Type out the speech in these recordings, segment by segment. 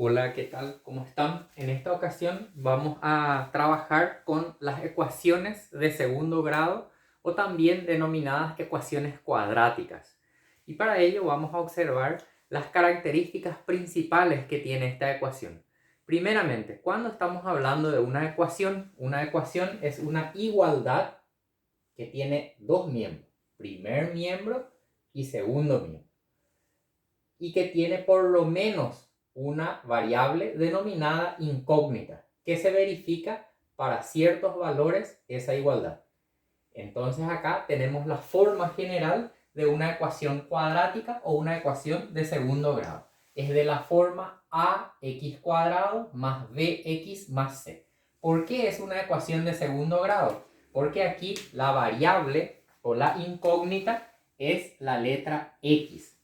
Hola, ¿qué tal? ¿Cómo están? En esta ocasión vamos a trabajar con las ecuaciones de segundo grado o también denominadas ecuaciones cuadráticas. Y para ello vamos a observar las características principales que tiene esta ecuación. Primeramente, cuando estamos hablando de una ecuación es una igualdad que tiene dos miembros, primer miembro y segundo miembro, y que tiene por lo menos una variable denominada incógnita, que se verifica para ciertos valores esa igualdad. Entonces acá tenemos la forma general de una ecuación cuadrática o una ecuación de segundo grado. Es de la forma ax cuadrado más bx más c. ¿Por qué es una ecuación de segundo grado? Porque aquí la variable o la incógnita es la letra x.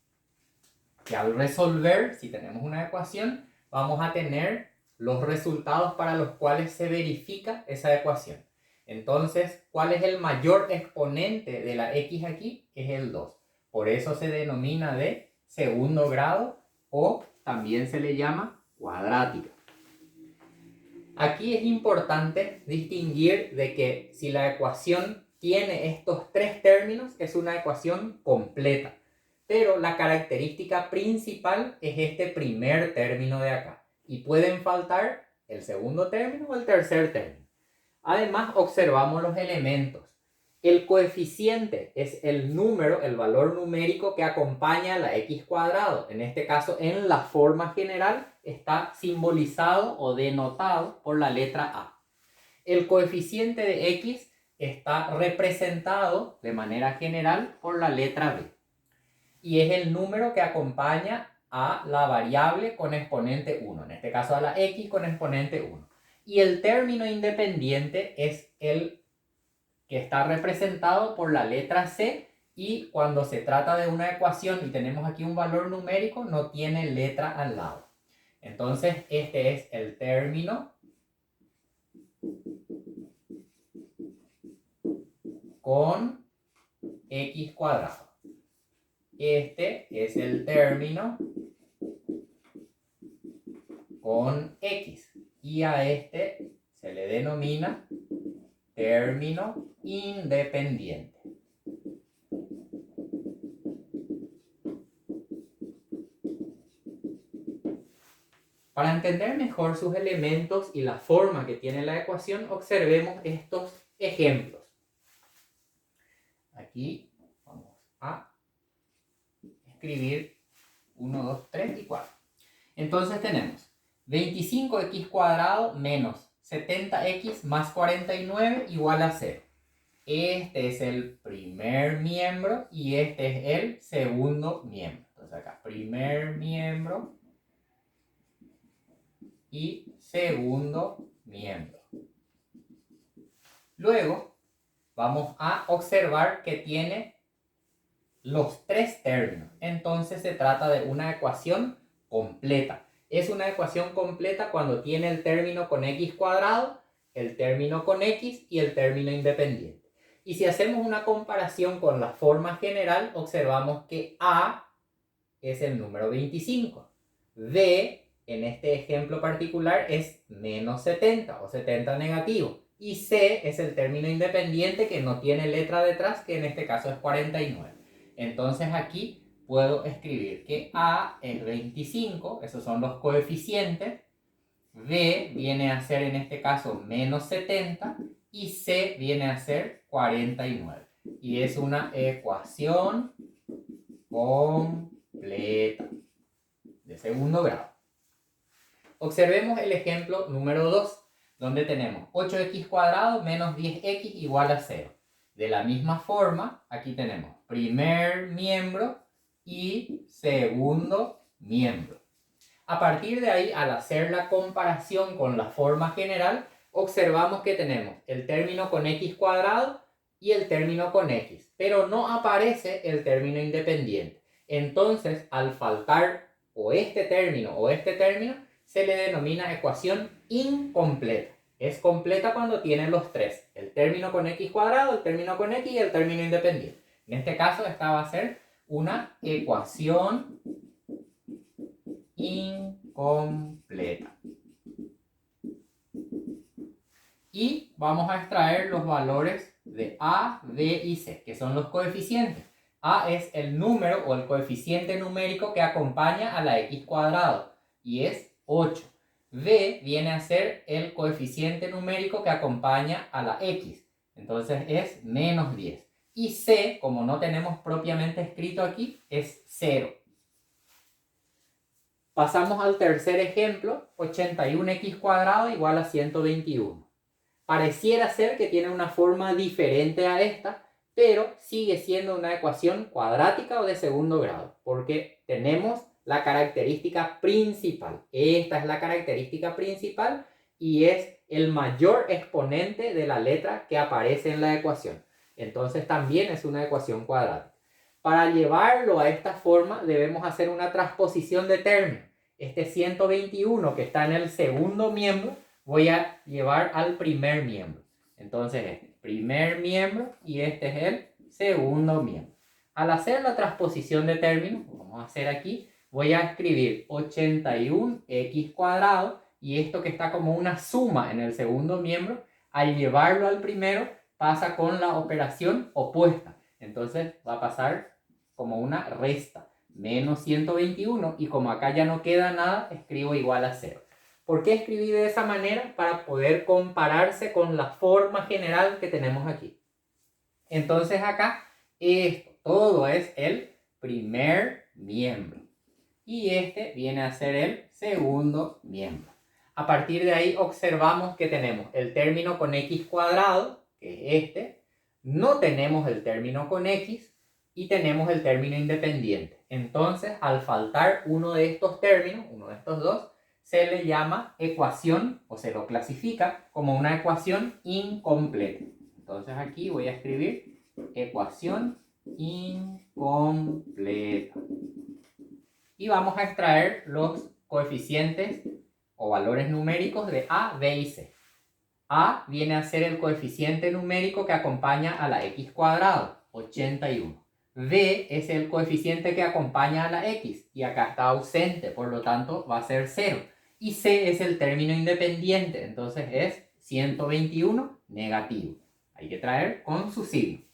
Que al resolver, si tenemos una ecuación, vamos a tener los resultados para los cuales se verifica esa ecuación. Entonces, ¿cuál es el mayor exponente de la x aquí? Es el 2. Por eso se denomina de segundo grado o también se le llama cuadrática. Aquí es importante distinguir de que si la ecuación tiene estos tres términos, es una ecuación completa. Pero la característica principal es este primer término de acá. Y pueden faltar el segundo término o el tercer término. Además, observamos los elementos. El coeficiente es el número, el valor numérico que acompaña a la x cuadrado. En este caso, en la forma general, está simbolizado o denotado por la letra A. El coeficiente de x está representado de manera general por la letra B. Y es el número que acompaña a la variable con exponente 1. En este caso a la x con exponente 1. Y el término independiente es el que está representado por la letra C, y cuando se trata de una ecuación y tenemos aquí un valor numérico, no tiene letra al lado. Entonces, este es el término con x cuadrado. Este es el término con x. Y a este se le denomina término independiente. Para entender mejor sus elementos y la forma que tiene la ecuación, observemos estos ejemplos. Aquí vamos a escribir 1, 2, 3 y 4. Entonces tenemos 25x cuadrado menos 70x más 49 igual a 0. Este es el primer miembro y este es el segundo miembro. Entonces acá, primer miembro y segundo miembro. Luego vamos a observar que tiene los tres términos. Entonces se trata de una ecuación completa. Es una ecuación completa cuando tiene el término con x cuadrado, el término con x y el término independiente. Y si hacemos una comparación con la forma general, observamos que A es el número 25. B, en este ejemplo particular, es menos 70 o 70 negativo. Y C es el término independiente que no tiene letra detrás, que en este caso es 49. Entonces aquí puedo escribir que A es 25, esos son los coeficientes. B viene a ser en este caso menos 70 y C viene a ser 49. Y es una ecuación completa de segundo grado. Observemos el ejemplo número 2, donde tenemos 8x cuadrado menos 10x igual a 0. De la misma forma, aquí tenemos primer miembro y segundo miembro. A partir de ahí, al hacer la comparación con la forma general, observamos que tenemos el término con x cuadrado y el término con x, pero no aparece el término independiente. Entonces, al faltar o este término, se le denomina ecuación incompleta. Es completa cuando tiene los tres, el término con x cuadrado, el término con x y el término independiente. En este caso, esta va a ser una ecuación incompleta. completa. Y vamos a extraer los valores de A, B y C, que son los coeficientes. A es el número o el coeficiente numérico que acompaña a la x cuadrado y es 8. B viene a ser el coeficiente numérico que acompaña a la x, entonces es menos 10. Y C, como no tenemos propiamente escrito aquí, es 0. Pasamos al tercer ejemplo, 81x cuadrado igual a 121. Pareciera ser que tiene una forma diferente a esta, pero sigue siendo una ecuación cuadrática o de segundo grado, porque tenemos la característica principal. Esta es la característica principal y es el mayor exponente de la letra que aparece en la ecuación. Entonces también es una ecuación cuadrática. Para llevarlo a esta forma debemos hacer una transposición de términos. Este 121 que está en el segundo miembro voy a llevar al primer miembro. Entonces este primer miembro y este es el segundo miembro. Al hacer la transposición de términos, vamos a hacer aquí, voy a escribir 81x cuadrado y esto que está como una suma en el segundo miembro, al llevarlo al primero pasa con la operación opuesta. Entonces va a pasar como una resta, menos 121, y como acá ya no queda nada, escribo igual a 0. ¿Por qué escribí de esa manera? Para poder compararse con la forma general que tenemos aquí. Entonces acá, esto todo es el primer miembro. Y este viene a ser el segundo miembro. A partir de ahí observamos que tenemos el término con x cuadrado, que es este. No tenemos el término con x y tenemos el término independiente. Entonces, al faltar uno de estos términos, uno de estos dos, se le llama ecuación o se lo clasifica como una ecuación incompleta. Entonces aquí voy a escribir ecuación incompleta. Y vamos a extraer los coeficientes o valores numéricos de A, B y C. A viene a ser el coeficiente numérico que acompaña a la x cuadrado, 81. B es el coeficiente que acompaña a la x y acá está ausente, por lo tanto va a ser 0. Y C es el término independiente, entonces es 121 negativo. Hay que traer con su signo.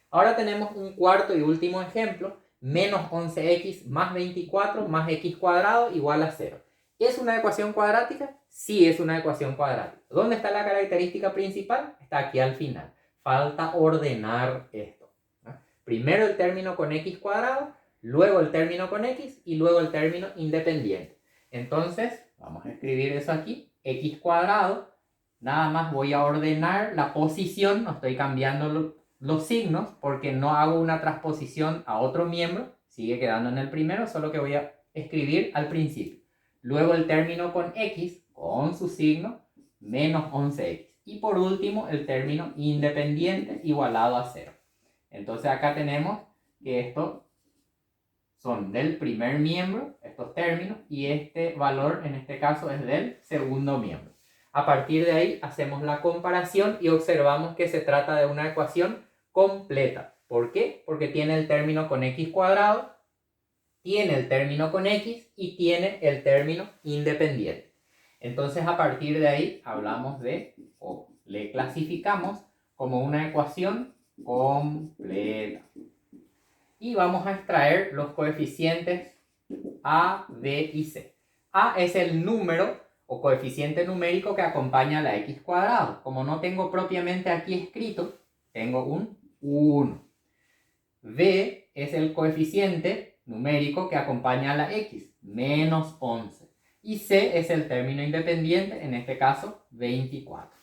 Ahora tenemos un cuarto y último ejemplo, menos 11x más 24 más x cuadrado igual a 0. ¿Es una ecuación cuadrática? Sí, es una ecuación cuadrática. ¿Dónde está la característica principal? Está aquí al final. Falta ordenar esto, ¿no? Primero el término con x cuadrado, luego el término con x y luego el término independiente. Entonces, vamos a escribir eso aquí, x cuadrado. Nada más voy a ordenar la posición, no estoy cambiando los signos porque no hago una transposición a otro miembro, sigue quedando en el primero, solo que voy a escribir al principio. Luego el término con x, con su signo, menos 11x. Y por último el término independiente igualado a 0. Entonces acá tenemos que estos son del primer miembro, estos términos, y este valor en este caso es del segundo miembro. A partir de ahí hacemos la comparación y observamos que se trata de una ecuación completa. ¿Por qué? Porque tiene el término con x cuadrado, tiene el término con x y tiene el término independiente. Entonces a partir de ahí hablamos de, o le clasificamos como una ecuación completa. Y vamos a extraer los coeficientes A, B y C. A es el número o coeficiente numérico que acompaña a la x cuadrado. Como no tengo propiamente aquí escrito, tengo un 1. B es el coeficiente numérico que acompaña a la x, menos 11. Y C es el término independiente, en este caso 24.